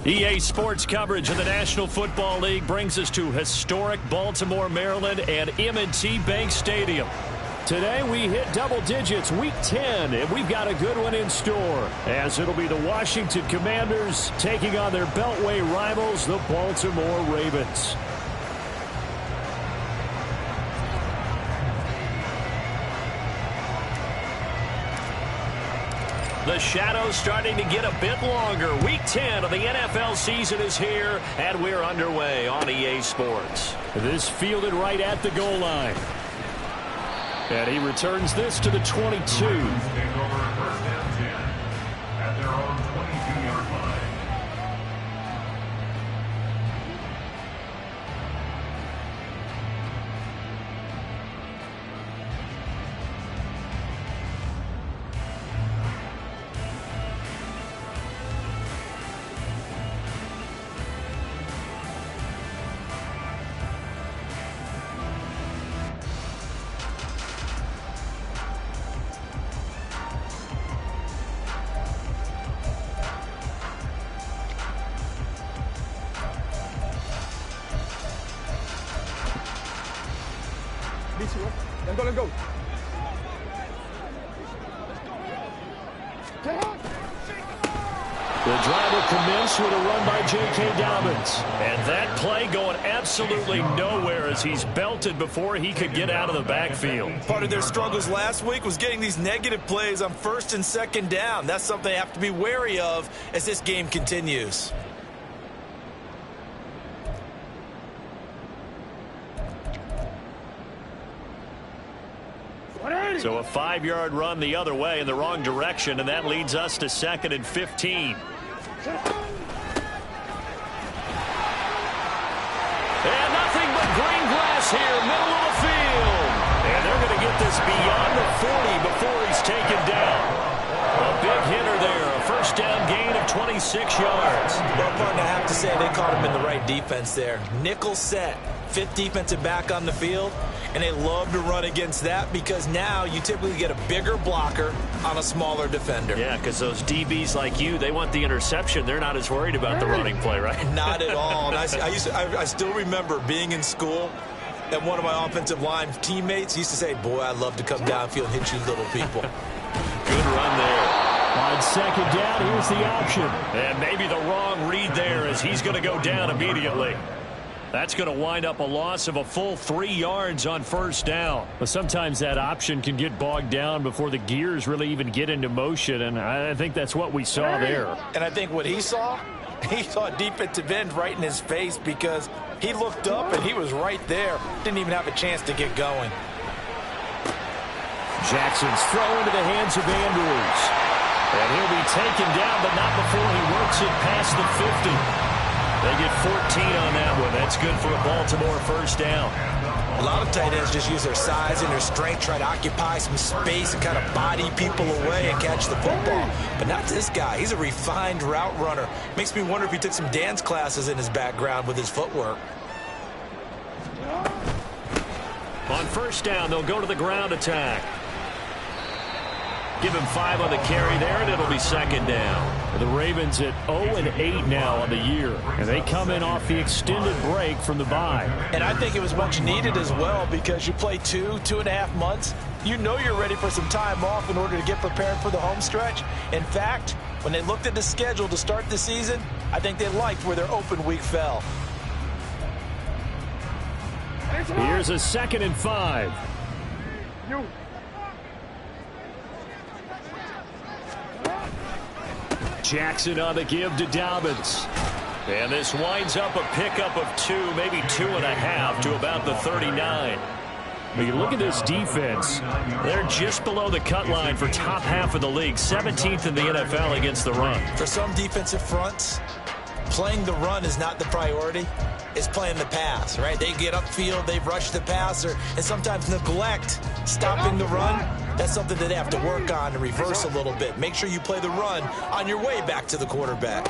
EA Sports coverage of the National Football League brings us to historic Baltimore, Maryland and M&T Bank Stadium. Today we hit double digits, Week 10, and we've got a good one in store, as it'll be the Washington Commanders taking on their Beltway rivals, the Baltimore Ravens. The shadow's starting to get a bit longer. Week 10 of the NFL season is here, and we're underway on EA Sports. This fielded right at the goal line. And he returns this to the 22. Take over first and 10 at their own 22-yard line. Let's go. The drive will commence with a run by J.K. Dobbins. And that play going absolutely nowhere as he's belted before he could get out of the backfield. Part of their struggles last week was getting these negative plays on first and second down. That's something they have to be wary of as this game continues. So a 5-yard run the other way in the wrong direction, and that leads us to 2nd and 15. And nothing but green grass here, middle of the field. And they're going to get this beyond the 40 before he's taken down. A big hitter there, a first down gain of 26 yards. Well, partner, I have to say they caught him in the right defense there. Nickel set, 5th defensive back on the field. And they love to run against that because now you typically get a bigger blocker on a smaller defender. Yeah, because those DBs like you, they want the interception. They're not as worried about the running play, right? Not at all. And I still remember being in school, and one of my offensive line teammates used to say, boy, I'd love to come downfield and hit you little people. Good run there. On 2nd down, here's the option. And maybe the wrong read there as he's going to go down immediately. That's going to wind up a loss of a full 3 yards on first down. But sometimes that option can get bogged down before the gears really even get into motion, and I think that's what we saw there. And I think what he saw a defensive end right in his face because he looked up and he was right there. Didn't even have a chance to get going. Jackson's throw into the hands of Andrews. And he'll be taken down, but not before he works it past the 50. They get 14 on that one. That's good for a Baltimore first down. A lot of tight ends just use their size and their strength, try to occupy some space and kind of body people away and catch the football. But not this guy. He's a refined route runner. Makes me wonder if he took some dance classes in his background with his footwork. On first down, they'll go to the ground attack. Give him 5 on the carry there, and it'll be 2nd down. The Ravens at 0-8 now on the year, and they come in off the extended break from the bye. And I think it was much needed as well because you play 2.5 months. You know you're ready for some time off in order to get prepared for the home stretch. In fact, when they looked at the schedule to start the season, I think they liked where their open week fell. Here's a 2nd and 5. Jackson on the give to Dobbins. And this winds up a pickup of 2, maybe 2.5 to about the 39. When you look at this defense, they're just below the cut line for top half of the league, 17th in the NFL against the run. For some defensive fronts, playing the run is not the priority. It's playing the pass, right? They get upfield, they rush the passer, and sometimes neglect stopping the run. That's something that they have to work on and reverse a little bit. Make sure you play the run on your way back to the quarterback.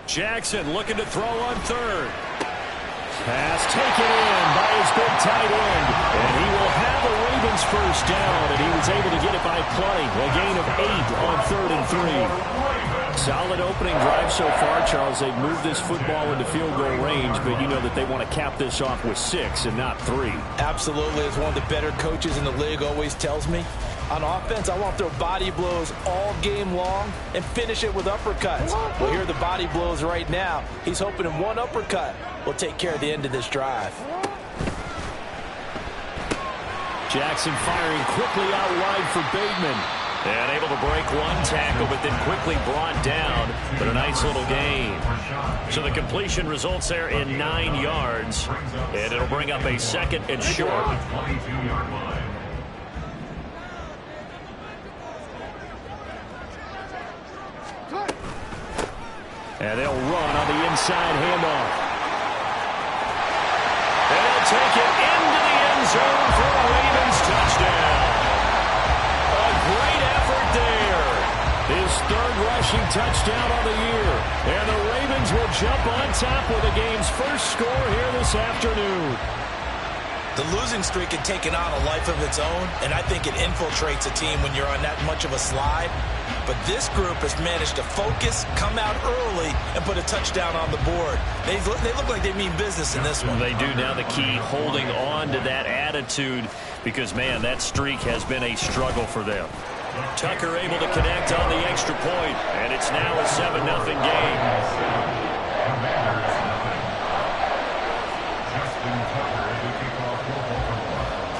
Jackson looking to throw on 3rd. Pass taken in by his big tight end. And he will have a Ravens Ravens first down, and he was able to get it by plenty. A gain of 8 on 3rd and 3. Solid opening drive so far, Charles. They've moved this football into field goal range, but you know that they want to cap this off with 6 and not 3. Absolutely. As one of the better coaches in the league always tells me, on offense, I want to throw body blows all game long and finish it with uppercuts. Well, here are the body blows right now. He's hoping in one uppercut will take care of the end of this drive. Jackson firing quickly out wide for Bateman. And able to break one tackle, but then quickly brought down. But a nice little gain. So the completion results there in 9 yards. And it'll bring up a 2nd and short. And they'll run on the inside handoff. And they'll take it into the end zone for a Ravens touchdown. A great effort there. His 3rd rushing touchdown on the year. And the Ravens will jump on top with the game's first score here this afternoon. The losing streak had taken on a life of its own, and I think it infiltrates a team when you're on that much of a slide. But this group has managed to focus, come out early, and put a touchdown on the board. They look like they mean business in this one. They do. Now the key, holding on to that attitude, because, man, that streak has been a struggle for them. Tucker able to connect on the extra point, and it's now a 7-0 game.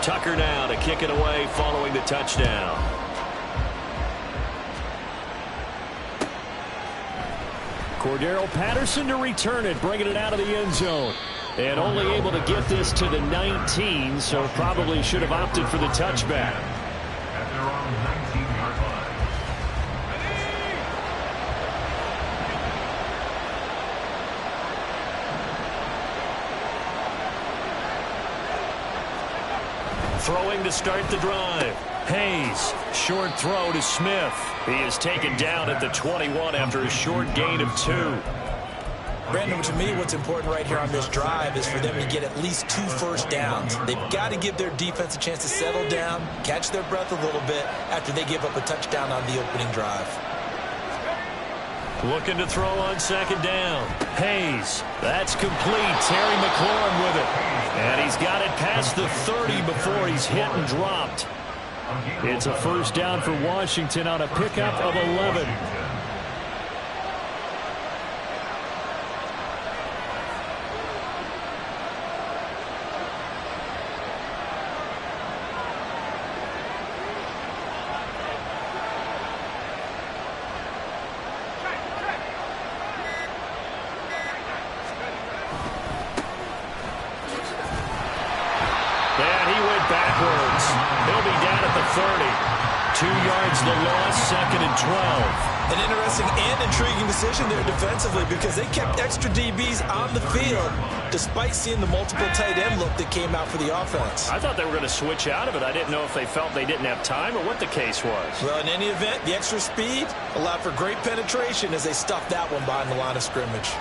Tucker now to kick it away following the touchdown. Cordero Patterson to return it, bringing it out of the end zone. And only able to get this to the 19, so probably should have opted for the touchback. At their own 19-yard line. Throwing to start the drive. Hayes, short throw to Smith. He is taken down at the 21 after a short gain of 2. Brandon, to me, what's important right here on this drive is for them to get at least 2 first downs. They've got to give their defense a chance to settle down, catch their breath a little bit after they give up a touchdown on the opening drive. Looking to throw on 2nd down. Hayes, that's complete. Terry McLaurin with it. And he's got it past the 30 before he's hit and dropped. It's a first down for Washington on a pickup of 11. Backwards. He'll be down at the 30. 2 yards the loss, 2nd and 12. An interesting and intriguing decision there defensively, because they kept extra DBs on the field despite seeing the multiple tight end look that came out for the offense. I thought they were going to switch out of it. I didn't know if they felt they didn't have time or what the case was. Well, in any event, the extra speed allowed for great penetration as they stuffed that one behind the line of scrimmage.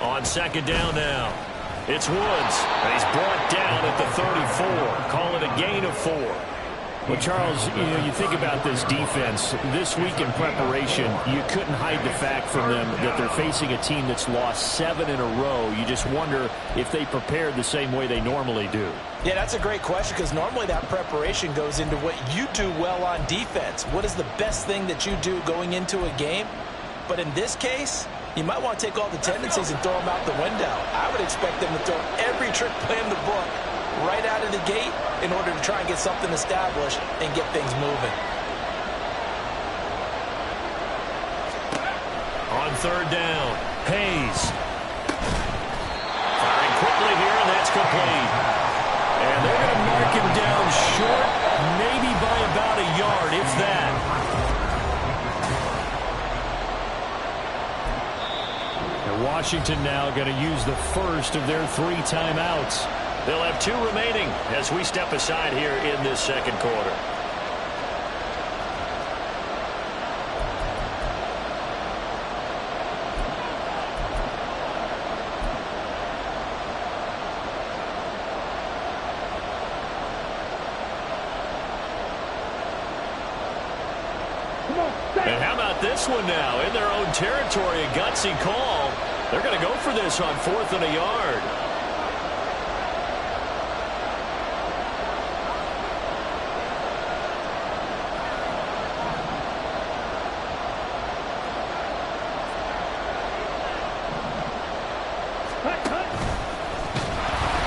On 2nd down now, it's Woods, and he's brought down at the 34. Call it a gain of 4. Well, Charles, you think about this defense. This week in preparation, you couldn't hide the fact from them that they're facing a team that's lost 7 in a row. You just wonder if they prepared the same way they normally do. Yeah, that's a great question, because normally that preparation goes into what you do well on defense. What is the best thing that you do going into a game? But in this case, you might want to take all the tendencies and throw them out the window. I would expect them to throw every trick play in the book right out of the gate in order to try and get something established and get things moving. On 3rd down, Hayes. Firing quickly here, and that's complete. And they're going to mark him down short, maybe by about a yard, if that. Washington now going to use the first of their 3 timeouts. They'll have 2 remaining as we step aside here in this 2nd quarter. And how about this one now? In their own territory, a gutsy call. They're going to go for this on 4th and a yard.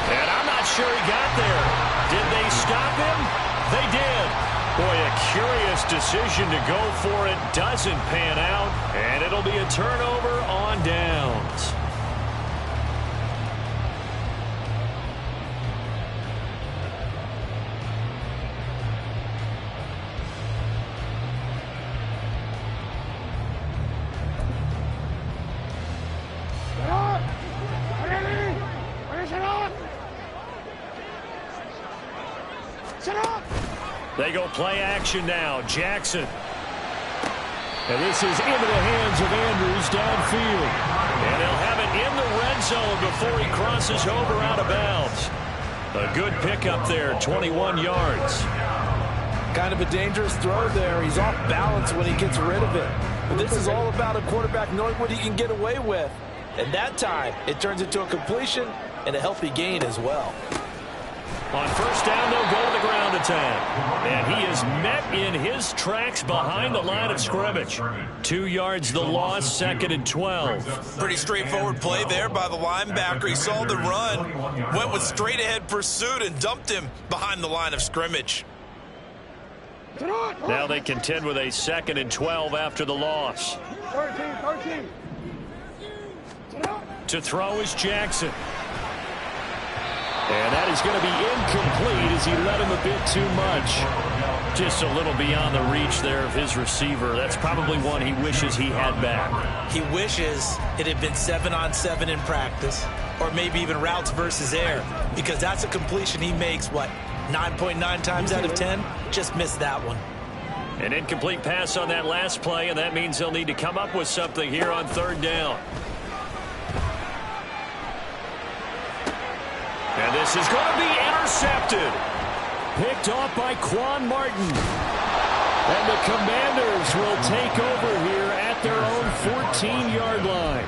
And I'm not sure he got there. Did they stop him? They did. Boy, a curious decision to go for it. Doesn't pan out, and it'll be a turnover on downs. They go play action now. Jackson. And this is into the hands of Andrews downfield. And he'll have it in the red zone before he crosses over out of bounds. A good pickup there, 21 yards. Kind of a dangerous throw there. He's off balance when he gets rid of it. But this is all about a quarterback knowing what he can get away with. And that time, it turns into a completion and a healthy gain as well. On first down, they'll go to the ground attack. And he is met in his tracks behind the line of scrimmage. 2 yards the loss, 2nd and 12. Pretty straightforward play there by the linebacker. He saw the run, went with straight-ahead pursuit, and dumped him behind the line of scrimmage. Now they contend with a 2nd and 12 after the loss. 13. To throw is Jackson. And that is going to be incomplete as he let him a bit too much. Just a little beyond the reach there of his receiver. That's probably one he wishes he had back. He wishes it had been 7-on-7 in practice, or maybe even routes versus air, because that's a completion he makes, 9.9 times out of 10? Just missed that one. An incomplete pass on that last play, and that means they'll need to come up with something here on 3rd down. And this is going to be intercepted. Picked off by Quan Martin. And the Commanders will take over here at their own 14-yard line.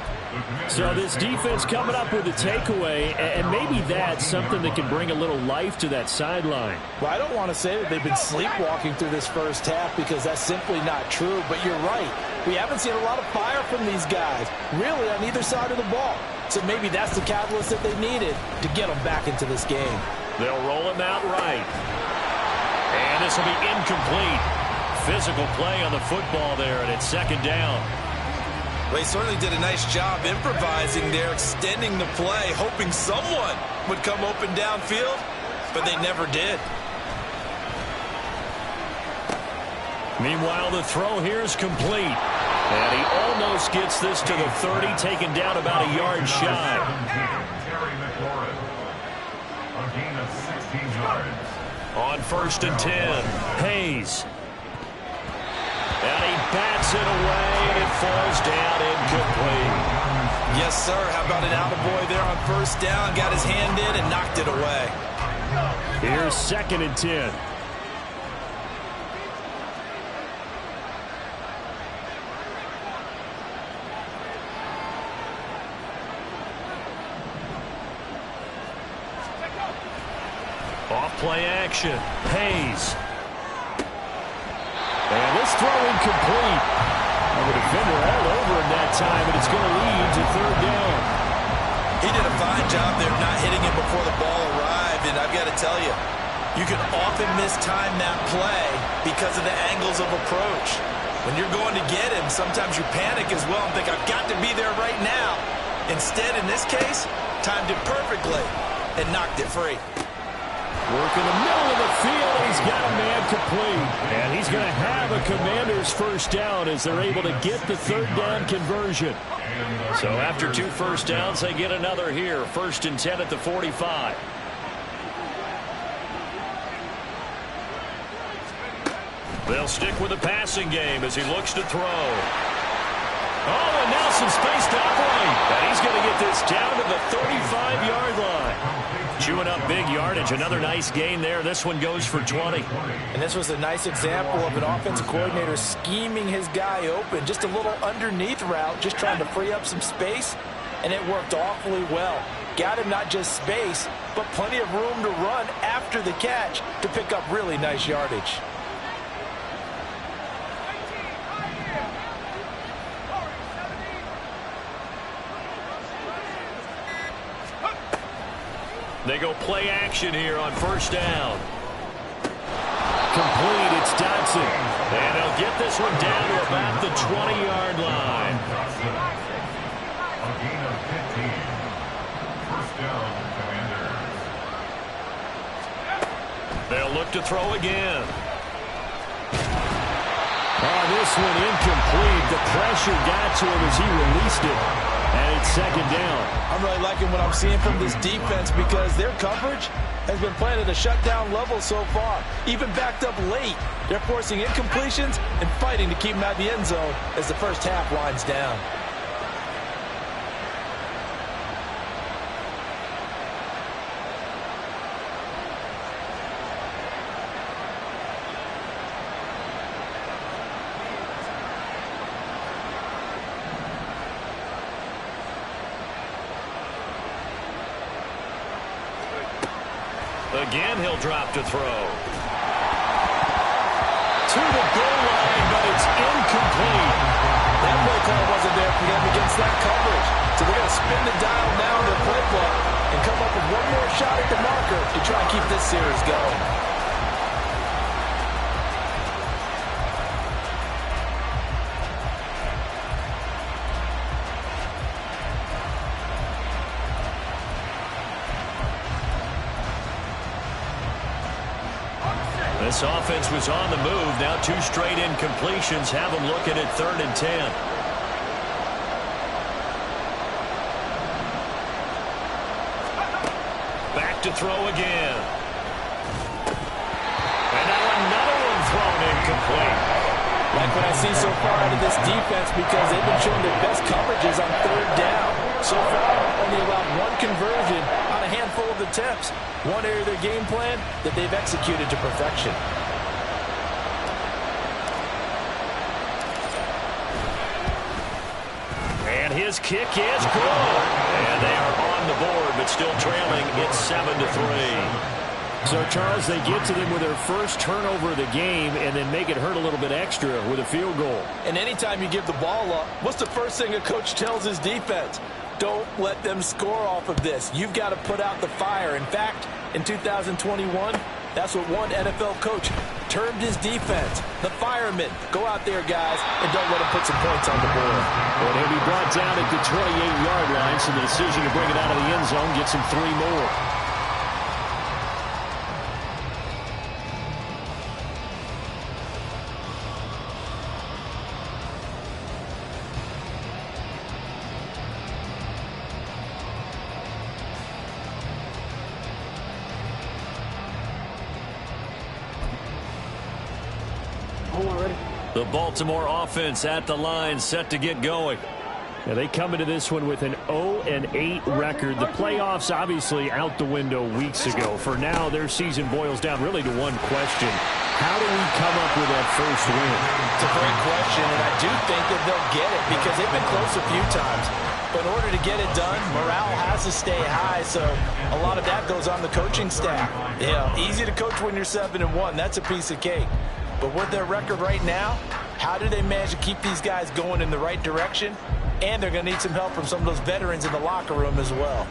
So this defense coming up with a takeaway, and maybe that's something that can bring a little life to that sideline. Well, I don't want to say that they've been sleepwalking through this first half because that's simply not true, but you're right. We haven't seen a lot of fire from these guys, really, on either side of the ball. So maybe that's the catalyst that they needed to get them back into this game. They'll roll him out right. And this will be incomplete. Physical play on the football there, and it's 2nd down. They certainly did a nice job improvising there, extending the play, hoping someone would come open downfield, but they never did. Meanwhile, the throw here is complete. And he almost gets this to the 30, taken down about a yard shy. On 1st and 10, Hayes. And he bats it away, and it falls down incomplete. Yes, sir. How about an attaboy there on 1st down? Got his hand in and knocked it away. Here's 2nd and 10. Off-play action. Hayes. And this throw incomplete. The defender all over him that time, and it's going to lead to 3rd down. He did a fine job there of not hitting him before the ball arrived, and I've got to tell you, you can often mistime that play because of the angles of approach. When you're going to get him, sometimes you panic as well and think, I've got to be there right now. Instead, in this case, timed it perfectly and knocked it free. Work in the middle of the field, he's got a man complete. And he's going to have a Commander's 1st down as they're able to get the 3rd down conversion. So after 2 first downs, they get another here. 1st and 10 at the 45. They'll stick with the passing game as he looks to throw. Oh, and now some space to operate. And he's going to get this down to the 35-yard line. chewing up big yardage. Another nice gain there. This one goes for 20. And this was a nice example of an offensive coordinator scheming his guy open. Just a little underneath route, just trying to free up some space, and it worked awfully well. Got him not just space, but plenty of room to run after the catch to pick up really nice yardage. They go play action here on first down. Complete, it's Dodson. And they'll get this one down to about the 20-yard line. A gain of 15. First down, Commanders. They'll look to throw again. Oh, this one incomplete. The pressure got to him as he released it. And it's second down. I'm really liking what I'm seeing from this defense because their coverage has been playing at a shutdown level so far. Even backed up late, they're forcing incompletions and fighting to keep them out of the end zone as the first half winds down. Again, he'll drop to throw. To the goal line, but it's incomplete. That play call wasn't there for them against that coverage. So they're going to spin the dial now in their playbook and come up with one more shot at the marker to try and keep this series going. This offense was on the move. Now two straight incompletions have them looking at 3rd and 10. Back to throw again. And now another one thrown incomplete. Like what I see so far out of this defense because they've been showing their best coverages on 3rd down. So far, only allowed one conversion on a handful of attempts. One area of their game plan that they've executed to perfection. And his kick is good. And they are on the board, but still trailing. It's 7-3. So, Charles, they get to them with their first turnover of the game and then make it hurt a little bit extra with a field goal. And anytime you give the ball up, what's the first thing a coach tells his defense? Don't let them score off of this. You've got to put out the fire. In fact, in 2021, that's what one NFL coach termed his defense. The firemen. Go out there, guys, and don't let them put some points on the board. Well, he'll be brought down at the 28-yard line, so the decision to bring it out of the end zone gets him 3 more. The Baltimore offense at the line, set to get going. Yeah, they come into this one with an 0-8 record. The playoffs obviously out the window weeks ago. For now, their season boils down really to one question. How do we come up with that first win? It's a great question, and I do think that they'll get it because they've been close a few times. But in order to get it done, morale has to stay high, so a lot of that goes on the coaching staff. Yeah, easy to coach when you're 7-1. That's a piece of cake. But with their record right now, how do they manage to keep these guys going in the right direction? And they're going to need some help from some of those veterans in the locker room as well.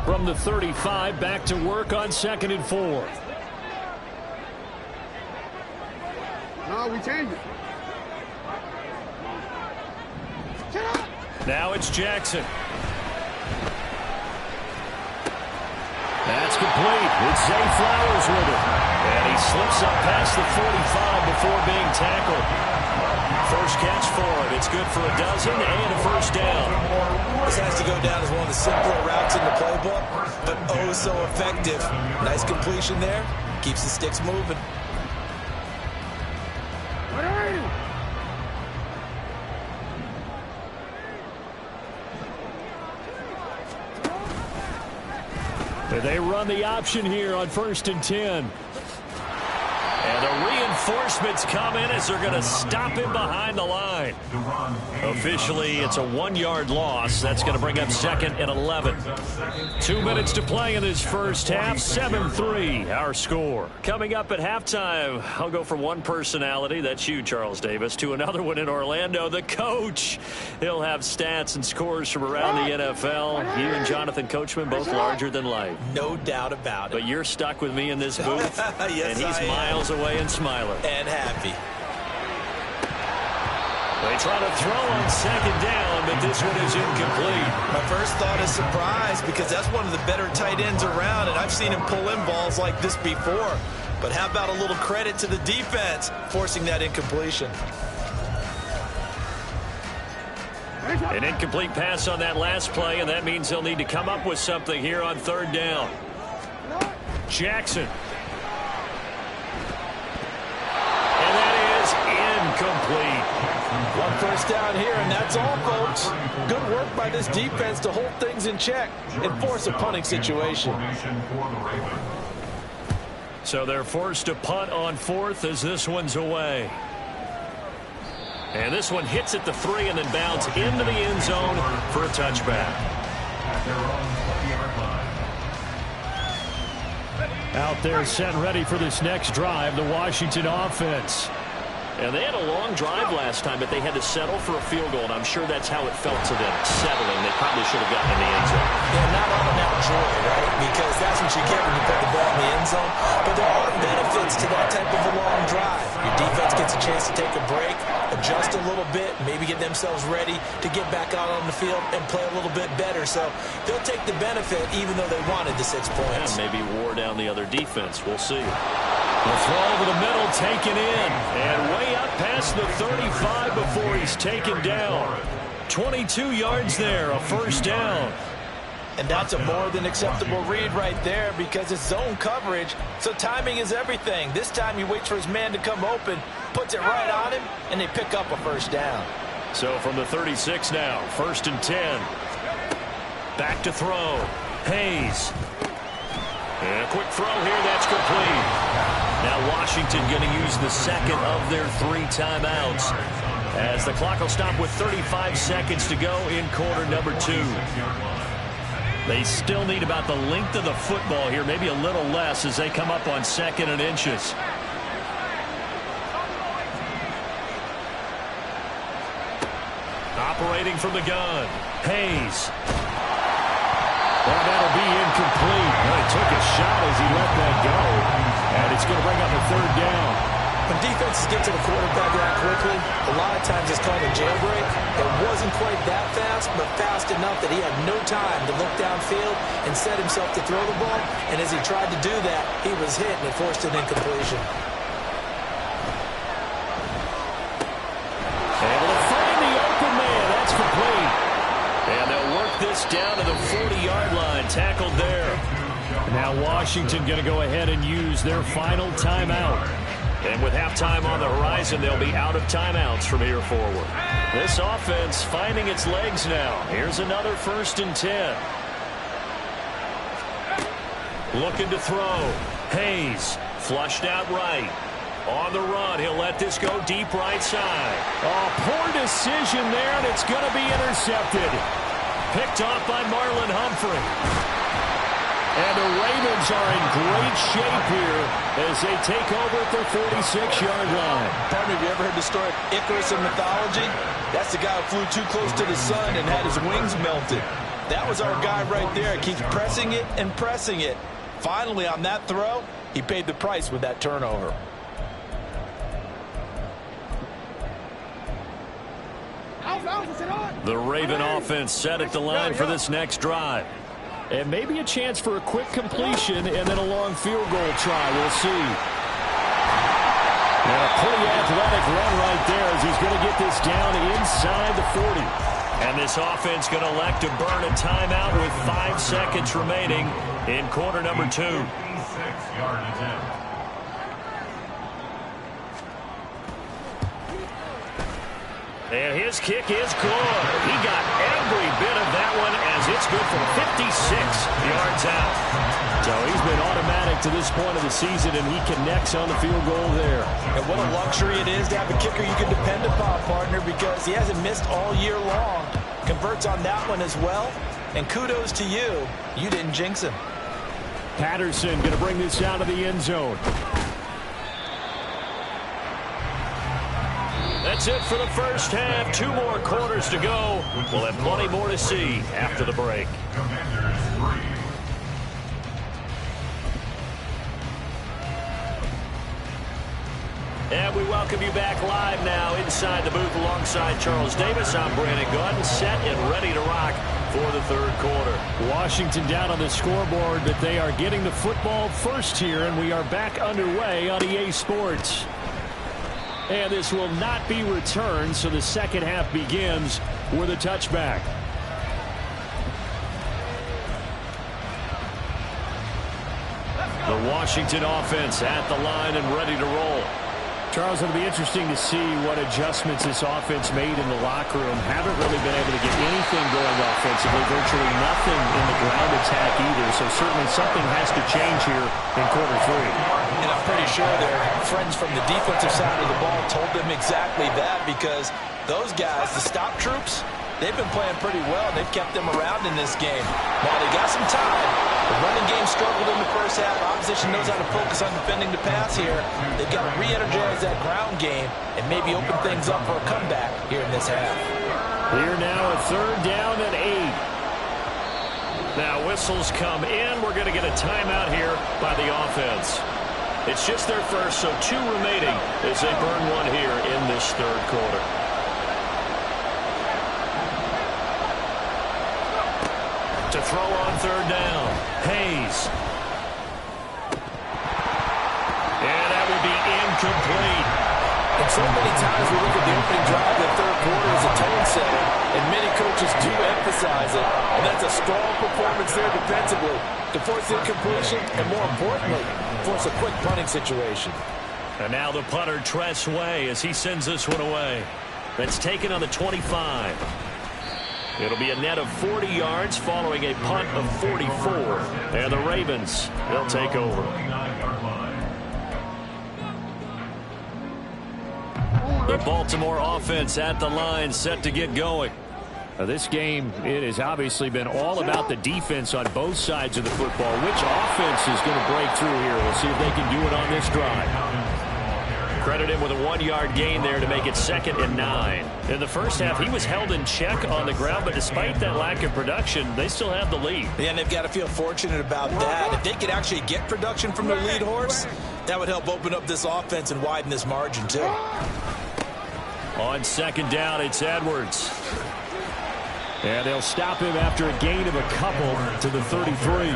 From the 35, back to work on 2nd and 4. No, we change it. Now it's Jackson. That's complete. It's Zay Flowers with it. And he slips up past the 45 before being tackled. First catch for him. It's good for a dozen and a first down. This has to go down as one of the simpler routes in the playbook, but oh so effective. Nice completion there. Keeps the sticks moving. They run the option here on 1st and 10. And the reinforcements come in as they're going to stop him behind the line. Officially, it's a 1-yard loss. That's going to bring up 2nd and 11. 2 minutes to play in this first half. 7-3, our score. Coming up at halftime, I'll go from one personality, that's you, Charles Davis, to another one in Orlando, the coach. He'll have stats and scores from around the NFL. You and Jonathan Coachman, both larger than life. No doubt about it. But you're stuck with me in this booth, yes, and he's miles away and smiling. And happy. They try to throw on 2nd down, but this one is incomplete. My first thought is surprise, because that's one of the better tight ends around, and I've seen him pull in balls like this before. But how about a little credit to the defense forcing that incompletion? An incomplete pass on that last play, and that means they'll need to come up with something here on 3rd down. Jackson. And that is incomplete. 1 first down here, and that's all, folks. Good work by this defense to hold things in check and force a punting situation. So they're forced to punt on 4th as this one's away. And this one hits at the 3 and then bounds into the end zone for a touchback. Out there set ready for this next drive, the Washington offense. And they had a long drive last time, but they had to settle for a field goal, and I'm sure that's how it felt to them, settling. They probably should have gotten in the end zone. Yeah, not all about joy, right? Because that's what you get when you put the ball in the end zone. But there are benefits to that type of a long drive. Your defense gets a chance to take a break, adjust a little bit, maybe get themselves ready to get back out on the field and play a little bit better. So they'll take the benefit even though they wanted the 6 points. Yeah, maybe wore down the other defense. We'll see. The throw over the middle taken in, and way up past the 35 before he's taken down. 22 yards there, a 1st down. And that's a more than acceptable read right there, because it's zone coverage, so timing is everything. This time he waits for his man to come open, puts it right on him, and they pick up a 1st down. So from the 36 now, 1st and 10. Back to throw. Hayes. And a quick throw here, that's complete. Now Washington going to use the 2nd of their 3 timeouts, as the clock will stop with 35 seconds to go in quarter number 2. They still need about the length of the football here, maybe a little less, as they come up on 2nd and inches. Operating from the gun, Hayes. Well, that'll be incomplete. Well, he took a shot as he let that go. And it's going to bring up a 3rd down. When defenses get to the quarterback that quickly, a lot of times it's called a jailbreak. It wasn't quite that fast, but fast enough that he had no time to look downfield and set himself to throw the ball. And as he tried to do that, he was hit and it forced an incompletion. Able to find the open man. That's complete. And they'll work this down to the 40-yard line. Tackled there. Now Washington going to go ahead and use their final timeout. And with halftime on the horizon, they'll be out of timeouts from here forward. This offense finding its legs now. Here's another 1st and 10. Looking to throw. Hayes flushed out right. On the run, he'll let this go deep right side. Oh, poor decision there, and it's going to be intercepted. Picked off by Marlon Humphrey. And the Ravens are in great shape here as they take over at their 46-yard line. Partner, have you ever heard the story of Icarus in mythology? That's the guy who flew too close to the sun and had his wings melted. That was our guy right there. Keeps pressing it and pressing it. Finally, on that throw, he paid the price with that turnover. The Raven offense set at the line for this next drive. And maybe a chance for a quick completion and then a long field goal try. We'll see. And a pretty athletic run right there as he's going to get this down inside the 40. And this offense going to elect to burn a timeout with 5 seconds remaining in quarter number 2. And his kick is good. He got every bit of that one as it's good for 56 yards out. So he's been automatic to this point of the season, and he connects on the field goal there. And what a luxury it is to have a kicker you can depend upon, partner, because he hasn't missed all year long. Converts on that one as well. And kudos to you. You didn't jinx him. Patterson going to bring this out of the end zone. That's it for the first half. 2 more quarters to go. We'll have plenty more to see after the break. And we welcome you back live now inside the booth alongside Charles Davis. I'm Brandon Gaudin, set and ready to rock for the third quarter. Washington down on the scoreboard, but they are getting the football first here, and we are back underway on EA Sports. And this will not be returned, so the second half begins with a touchback. The Washington offense at the line and ready to roll. Charles, it'll be interesting to see what adjustments this offense made in the locker room. Haven't really been able to get anything going offensively, virtually nothing in the ground attack either. So certainly something has to change here in quarter 3. And I'm pretty sure their friends from the defensive side of the ball told them exactly that, because those guys, the stop troops, they've been playing pretty well. They've kept them around in this game. While they got some time, the running game struggled in the first half. Opposition knows how to focus on defending the pass here. They've got to re-energize that ground game and maybe open things up for a comeback here in this half. Here now a 3rd down and 8. Now whistles come in. We're going to get a timeout here by the offense. It's just their first, so 2 remaining as they burn one here in this third quarter. To throw on 3rd down, Hayes. And that will be incomplete. And so many times we look at the opening drive of the third quarter as a tone setter, and many coaches do emphasize it. And that's a strong performance there defensively to force incompletion and, more importantly, force a quick punting situation. And now the punter, Tress Way, as he sends this one away. That's taken on the 25. It'll be a net of 40 yards following a punt of 44. And the Ravens, they'll take over. The Baltimore offense at the line, set to get going. This game, it has obviously been all about the defense on both sides of the football. Which offense is going to break through here? We'll see if they can do it on this drive. Credit him with a 1-yard gain there to make it 2nd and 9. In the first half, he was held in check on the ground, but despite that lack of production, they still have the lead. Yeah, and they've got to feel fortunate about that. If they could actually get production from their lead horse, that would help open up this offense and widen this margin, too. On 2nd down, it's Edwards. And they'll stop him after a gain of a couple to the 33.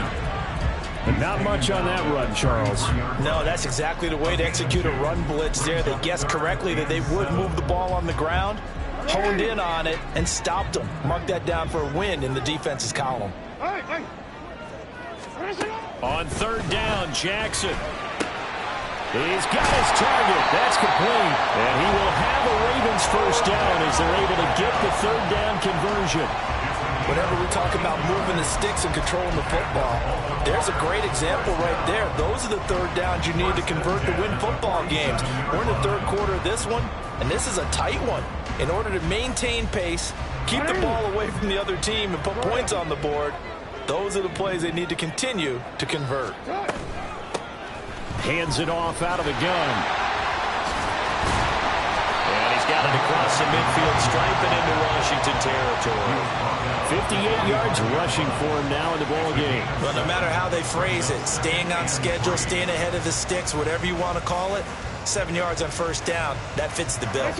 But not much on that run, Charles. No, that's exactly the way to execute a run blitz there. They guessed correctly that they would move the ball on the ground, honed in on it, and stopped them. Mark that down for a win in the defense's column. On 3rd down, Jackson. He's got his target. That's complete. And he will have a Ravens first down as they're able to get the 3rd down conversion. Whenever we talk about moving the sticks and controlling the football, there's a great example right there. Those are the 3rd downs you need to convert to win football games. We're in the 3rd quarter of this one, and this is a tight one. In order to maintain pace, keep the ball away from the other team, and put points on the board, those are the plays they need to continue to convert. Hands it off out of the gun. And he's got it across the midfield stripe and into Washington territory. 58 yards rushing for him now in the ball game. Well, no matter how they phrase it, staying on schedule, staying ahead of the sticks, whatever you want to call it, 7 yards on 1st down, that fits the bill.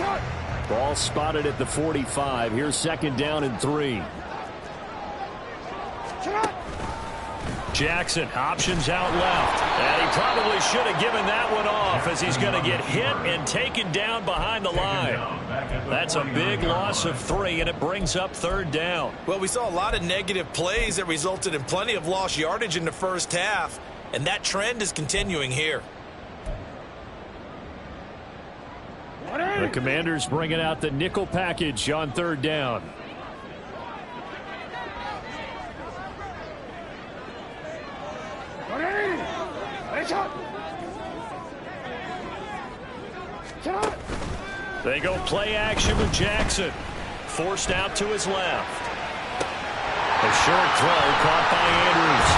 Ball spotted at the 45. Here's 2nd down and 3. Jackson, options out left. And he probably should have given that one off as he's going to get hit and taken down behind the line. That's a big loss of 3, and it brings up 3rd down. Well, we saw a lot of negative plays that resulted in plenty of lost yardage in the first half, and that trend is continuing here. The Commanders bringing out the nickel package on 3rd down. They go play action with Jackson. Forced out to his left. A short throw caught by Andrews.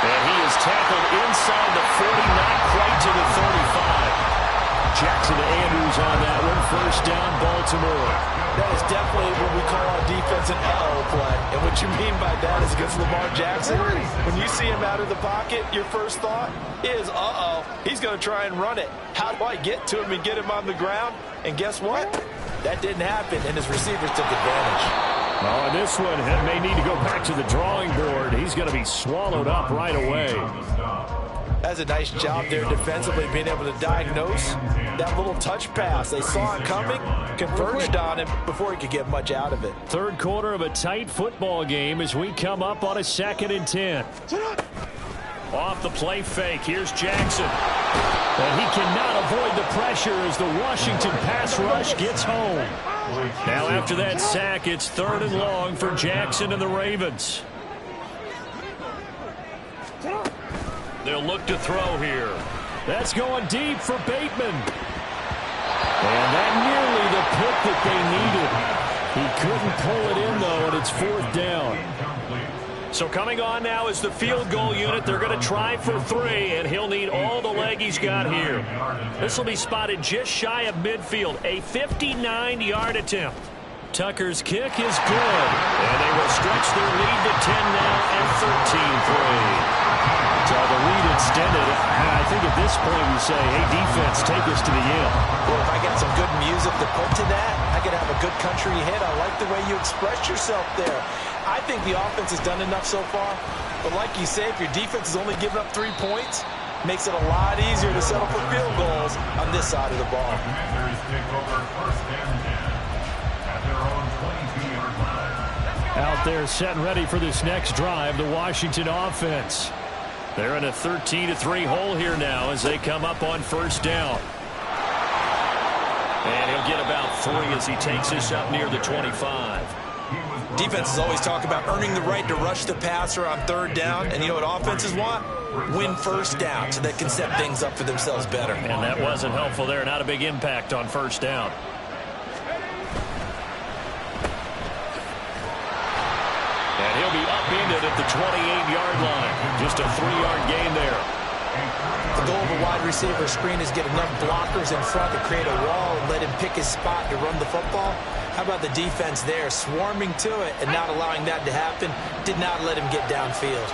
And he is tackled inside the 40, not quite to the 35. Jackson to Andrews on that one. First down, Baltimore. That is definitely what we call our defense an uh-oh play. And what you mean by that is against Lamar Jackson, when you see him out of the pocket, your first thought is, uh-oh, he's going to try and run it. How do I get to him and get him on the ground? And guess what? That didn't happen, and his receivers took advantage. Oh, and this one may need to go back to the drawing board. He's going to be swallowed up right away. That's a nice job there defensively, being able to diagnose that little touch pass. They saw it coming, converged on him before he could get much out of it. Third quarter of a tight football game as we come up on a 2nd and 10. Off the play fake, here's Jackson. And he cannot avoid the pressure as the Washington pass rush gets home. Now after that sack, it's 3rd and long for Jackson and the Ravens. They'll look to throw here. That's going deep for Bateman. And that nearly the pick that they needed. He couldn't pull it in, though, and it's 4th down. So coming on now is the field goal unit. They're going to try for 3, and he'll need all the leg he's got here. This will be spotted just shy of midfield. A 59-yard attempt. Tucker's kick is good. And they will stretch their lead to 10 now and 13-3. So the lead extended. I think at this point we say, hey, defense, take us to the end. Well, if I get some good music to put to that, I could have a good country hit. I like the way you expressed yourself there. I think the offense has done enough so far. But like you say, if your defense is only giving up 3 points, makes it a lot easier to settle for field goals on this side of the ball. Out there set and ready for this next drive, the Washington offense. They're in a 13-3 hole here now as they come up on 1st down. And he'll get about 3 as he takes us up near the 25. Defenses always talk about earning the right to rush the passer on 3rd down. And you know what offenses want? Win 1st down so they can set things up for themselves better. And that wasn't helpful there. Not a big impact on 1st down. And he'll be upended at the 28-yard line. Just a 3-yard gain there. The goal of a wide receiver screen is get enough blockers in front to create a wall and let him pick his spot to run the football. How about the defense there, swarming to it and not allowing that to happen? Did not let him get downfield.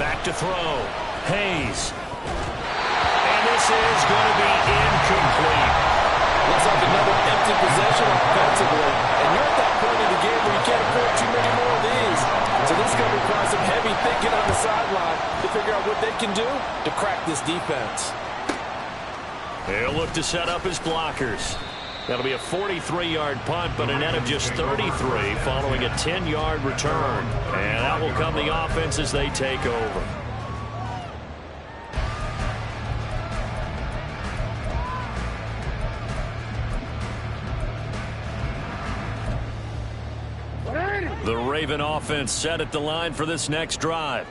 Back to throw. Hayes. And this is going to be incomplete. Looks like another empty possession offensively. And you're at that point in the game where you can't afford too many more of these. So this is going to require some heavy thinking on the sideline to figure out what they can do to crack this defense. He'll look to set up his blockers. That'll be a 43-yard punt, but a net of just 33 following a 10-yard return. And out will come the offense as they take over. The Raven offense set at the line for this next drive.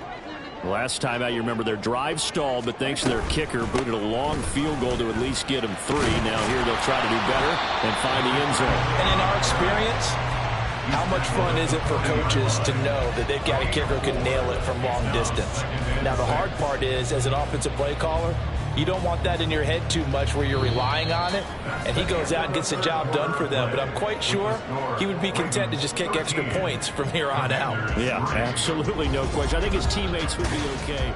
Last time out, you remember their drive stalled, but thanks to their kicker, booted a long field goal to at least get them 3. Now here they'll try to do better and find the end zone. And in our experience, how much fun is it for coaches to know that they've got a kicker who can nail it from long distance? Now the hard part is, as an offensive play caller, you don't want that in your head too much where you're relying on it, and he goes out and gets the job done for them. But I'm quite sure he would be content to just kick extra points from here on out. Yeah, absolutely no question. I think his teammates would be okay.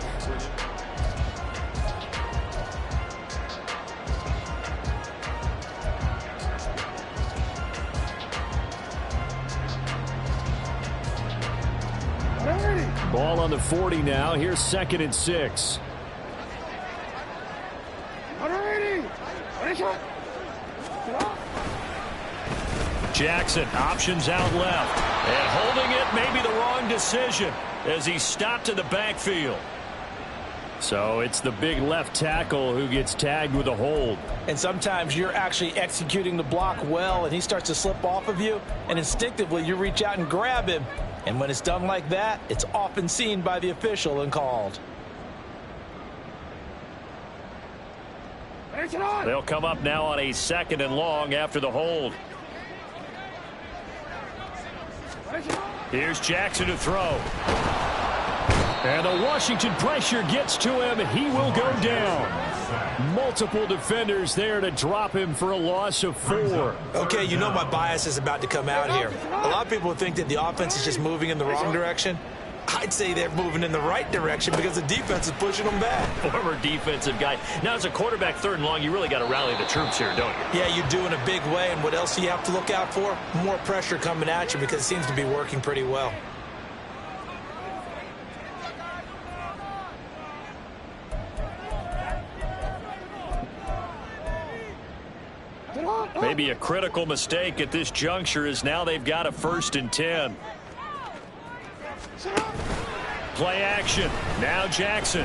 Ball on the 40 now. Here's 2nd and 6. Jackson options out left. And holding it may be the wrong decision as he stopped in the backfield. So it's the big left tackle who gets tagged with a hold. And sometimes you're actually executing the block well, and he starts to slip off of you, and instinctively you reach out and grab him. And when it's done like that, it's often seen by the official and called. They'll come up now on a 2nd and long after the hold. Here's Jackson to throw. And the Washington pressure gets to him, and he will go down. Multiple defenders there to drop him for a loss of 4. Okay, you know my bias is about to come out here. A lot of people think that the offense is just moving in the wrong direction. I'd say they're moving in the right direction because the defense is pushing them back. Former defensive guy. Now, as a quarterback, 3rd and long, you really got to rally the troops here, don't you? Yeah, you do in a big way. And what else do you have to look out for? More pressure coming at you because it seems to be working pretty well. Maybe a critical mistake at this juncture is now they've got a 1st and 10. Play action. Now Jackson.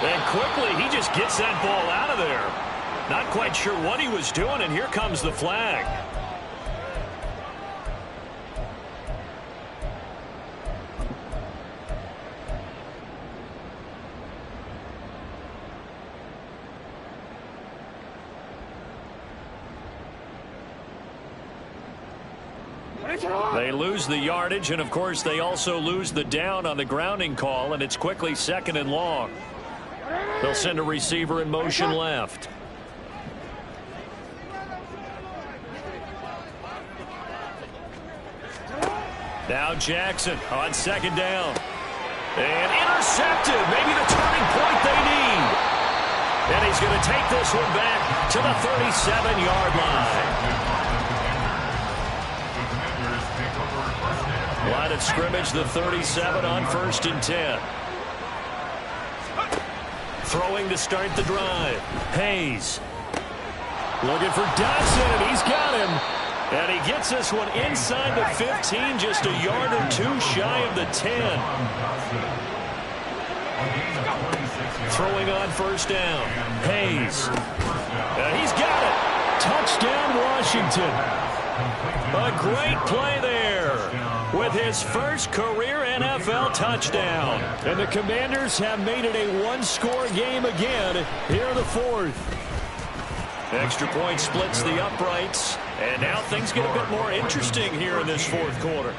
And quickly he just gets that ball out of there. Not quite sure what he was doing, and here comes the flag. They lose the yardage, and of course they also lose the down on the grounding call, and it's quickly 2nd and long. They'll send a receiver in motion left. Now Jackson on 2nd down. And intercepted. Maybe the turning point they need. And he's going to take this one back to the 37-yard line. Line of scrimmage, the 37 on 1st and 10. Throwing to start the drive. Hayes. Looking for Dodson, and he's got him. And he gets this one inside the 15, just a yard or 2 shy of the 10. Throwing on 1st down. Hayes. And he's got it. Touchdown, Washington. A great play there with his first career NFL touchdown. And the Commanders have made it a 1-score game again here in the 4th. Extra point splits the uprights. And now things get a bit more interesting here in this 4th quarter.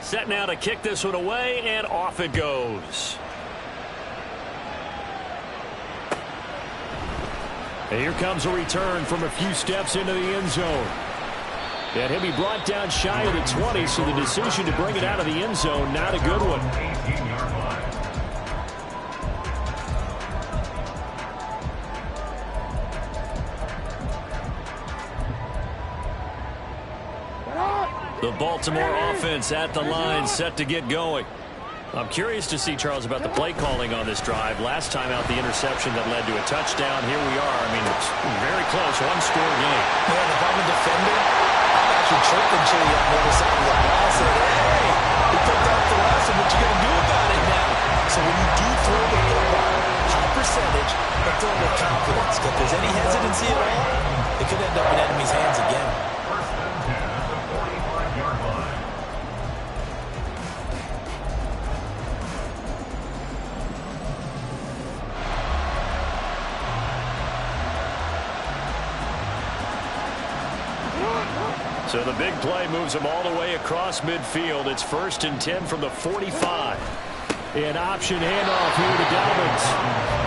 Set now to kick this one away, and off it goes. And here comes a return from a few steps into the end zone. And he'll be brought down shy of the 20, so the decision to bring it out of the end zone, not a good one. The Baltimore offense at the line, set to get going. I'm curious to see, Charles, about the play calling on this drive. Last time out, the interception that led to a touchdown. Here we are. I mean, it's very close, 1-score game. Man, if I'm a defender, I'm actually chirping Chili on the other side of the ball. Saying, hey, we picked up the last one. What you going to do about it now? So when you do throw the football, high percentage, but throw with confidence. If there's any hesitancy at all, it could end up in enemy's hands again. So the big play moves him all the way across midfield. It's 1st and 10 from the 45. An option handoff here to Dobbins.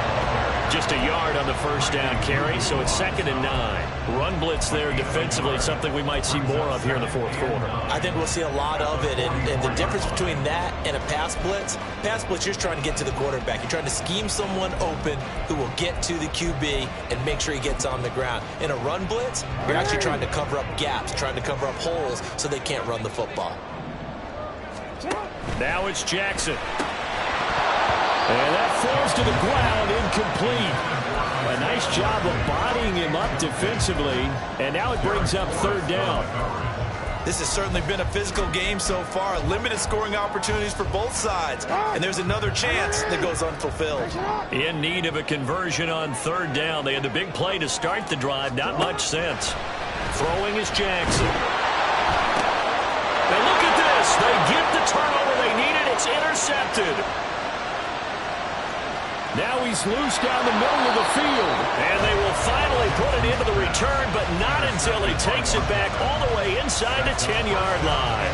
Just a yard on the 1st down carry, so it's 2nd and 9. Run blitz there defensively, something we might see more of here in the 4th quarter. I think we'll see a lot of it, and the difference between that and a pass blitz, you're just trying to get to the quarterback. You're trying to scheme someone open who will get to the QB and make sure he gets on the ground. In a run blitz, you're actually trying to cover up gaps, trying to cover up holes so they can't run the football. Now it's Jackson. And that falls to the ground, incomplete. A nice job of bodying him up defensively. And now it brings up 3rd down. This has certainly been a physical game so far. Limited scoring opportunities for both sides. And there's another chance that goes unfulfilled. In need of a conversion on 3rd down. They had the big play to start the drive. Not much sense. Throwing is Jackson. And look at this. They get the turnover they needed. It's intercepted. Now he's loose down the middle of the field. And they will finally put it into the return, but not until he takes it back all the way inside the 10-yard line.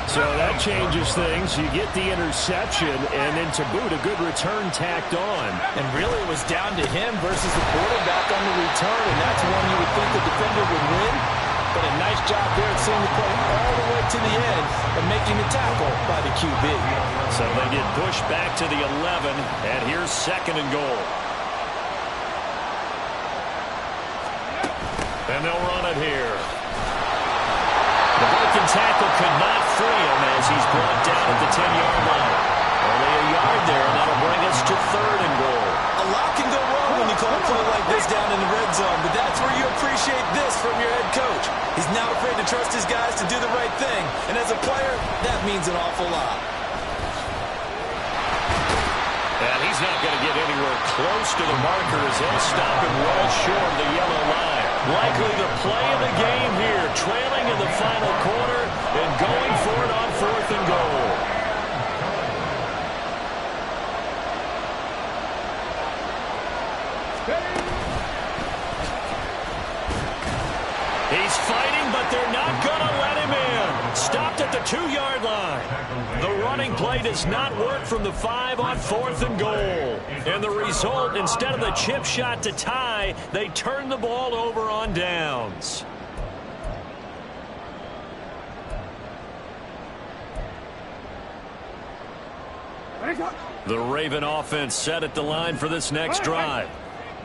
So that changes things. You get the interception, and then to boot, a good return tacked on. And really it was down to him versus the quarterback on the return, and that's one you would think the defender would win. But a nice job there at seeing the play all the way to the end and making the tackle by the QB. So they get pushed back to the 11, and here's 2nd and goal. And they'll run it here. The breaking tackle could not free him as he's brought down at the 10-yard line. Only a yard there, and that'll bring us to 3rd and goal. A lot can go wrong when you call a play like this down in the red zone, but that's where you appreciate this from your head coach. He's not afraid to trust his guys to do the right thing, and as a player, that means an awful lot. And he's not going to get anywhere close to the marker as they'll stop him well short of the yellow line. Likely the play of the game here, trailing in the final quarter and going for it on 4th and goal. He's fighting, but they're not going to let him in. Stopped at the 2-yard line. The running play does not work from the 5 on 4th and goal. And the result, instead of the chip shot to tie, they turn the ball over on downs. The Raven offense set at the line for this next drive.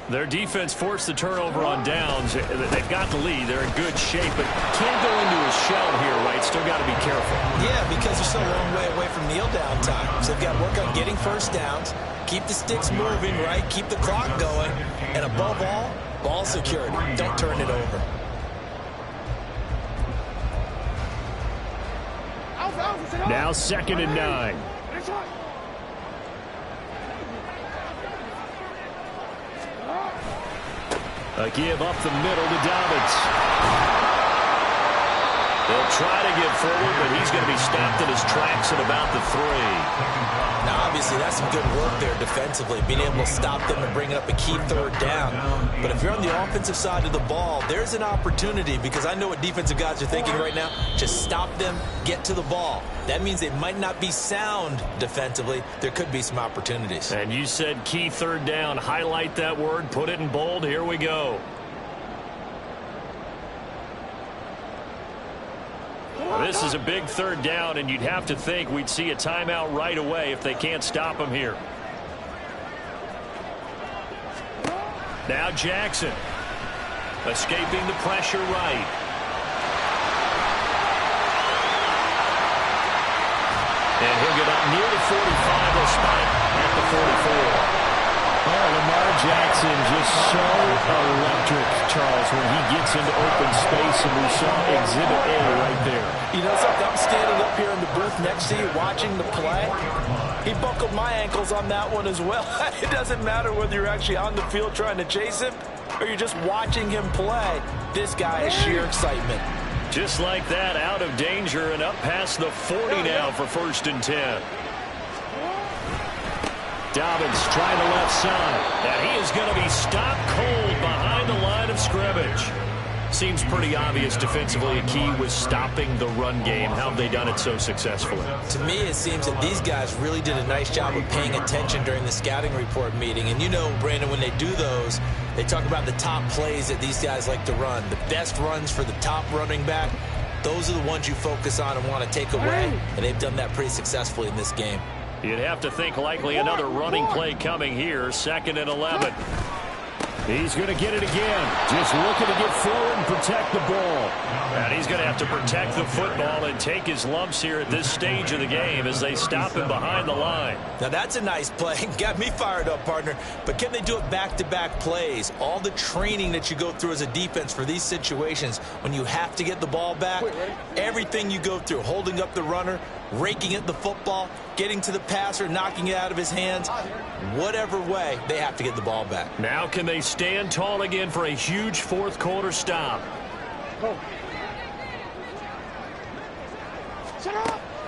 Their defense forced the turnover on downs. They've got the lead. They're in good shape, but can't go into a shell here, right? Still got to be careful. Yeah, because they're still a long way away from kneel down time. So they've got to work on getting first downs, keep the sticks moving, right? Keep the clock going. And above all, ball security. Don't turn it over. Now 2nd and 9. A give up the middle to Dobbins. They'll try to get forward, but he's going to be stopped in his tracks at about the 3. Now, obviously, that's some good work there defensively, being able to stop them and bring up a key 3rd down. But if you're on the offensive side of the ball, there's an opportunity, because I know what defensive guys are thinking right now. Just stop them, get to the ball. That means they might not be sound defensively. There could be some opportunities. And you said key 3rd down. Highlight that word, put it in bold. Here we go. This is a big 3rd down, and you'd have to think we'd see a timeout right away if they can't stop him here. Now Jackson, escaping the pressure right. And he'll get up near the 45. They'll spot at the 44. Oh, Lamar Jackson just so electric, Charles, when he gets into open space, and we saw Exhibit A right there. You know something? I'm standing up here in the booth next to you watching the play. He buckled my ankles on that one as well. It doesn't matter whether you're actually on the field trying to chase him or you're just watching him play. This guy is sheer excitement. Just like that, out of danger and up past the 40 now for 1st and 10. Dobbins trying the left side. And he is going to be stopped cold behind the line of scrimmage. Seems pretty obvious defensively a key was stopping the run game. How have they done it so successfully? To me, it seems that these guys really did a nice job of paying attention during the scouting report meeting. And you know, Brandon, when they do those, they talk about the top plays that these guys like to run. The best runs for the top running back, those are the ones you focus on and want to take away. And they've done that pretty successfully in this game. You'd have to think likely another running play coming here. 2nd and 11. He's going to get it again. Just looking to get forward and protect the ball. And he's going to have to protect the football and take his lumps here at this stage of the game as they stop him behind the line. Now, that's a nice play. Got me fired up, partner. But can they do it back-to-back plays? All the training that you go through as a defense for these situations, when you have to get the ball back, everything you go through, holding up the runner, raking at the football, getting to the passer, knocking it out of his hands, whatever way, they have to get the ball back. Now can they stand tall again for a huge 4th quarter stop?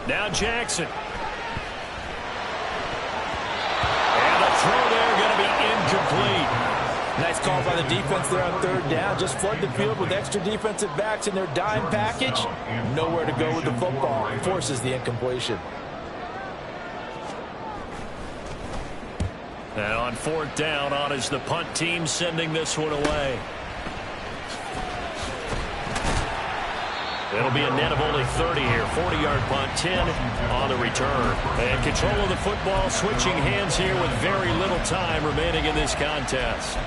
Now Jackson. And a throw incomplete. Nice call by the defense there on third down. Just flood the field with extra defensive backs in their dime package. Nowhere to go with the football. Forces the incompletion. And on fourth down, on is the punt team sending this one away. It'll be a net of only 30 here. 40-yard punt, 10 on the return. And control of the football, switching hands here with very little time remaining in this contest.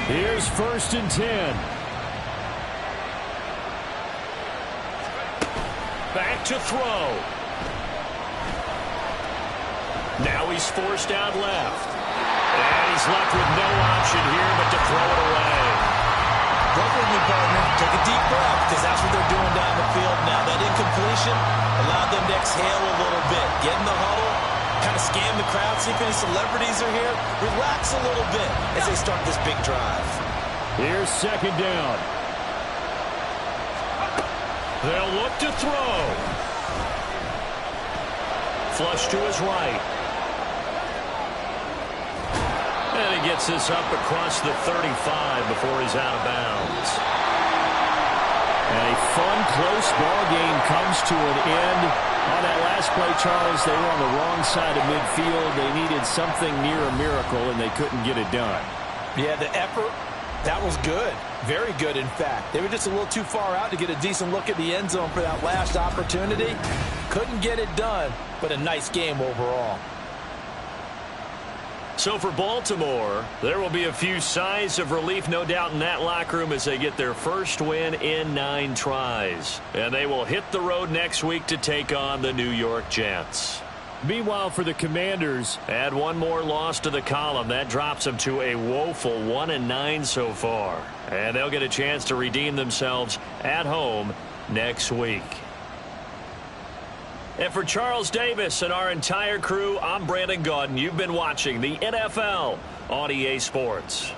Here's 1st and 10. Back to throw. Now he's forced out left. And he's left with no option here but to throw it away. Work with me, partner. Take a deep breath, because that's what they're doing down the field now. That incompletion allowed them to exhale a little bit. Get in the huddle, kind of scan the crowd, see if any celebrities are here. Relax a little bit as they start this big drive. Here's 2nd down. They'll look to throw. Flush to his right. And he gets this up across the 35 before he's out of bounds. And a fun, close ball game comes to an end. On that last play, Charles, they were on the wrong side of midfield. They needed something near a miracle, and they couldn't get it done. Yeah, the effort, that was good. Very good, in fact. They were just a little too far out to get a decent look at the end zone for that last opportunity. Couldn't get it done, but a nice game overall. So for Baltimore, there will be a few sighs of relief, no doubt, in that locker room as they get their first win in 9 tries. And they will hit the road next week to take on the New York Jets. Meanwhile, for the Commanders, add one more loss to the column. That drops them to a woeful 1-9 so far. And they'll get a chance to redeem themselves at home next week. And for Charles Davis and our entire crew, I'm Brandon Gaudin. You've been watching the NFL on EA Sports.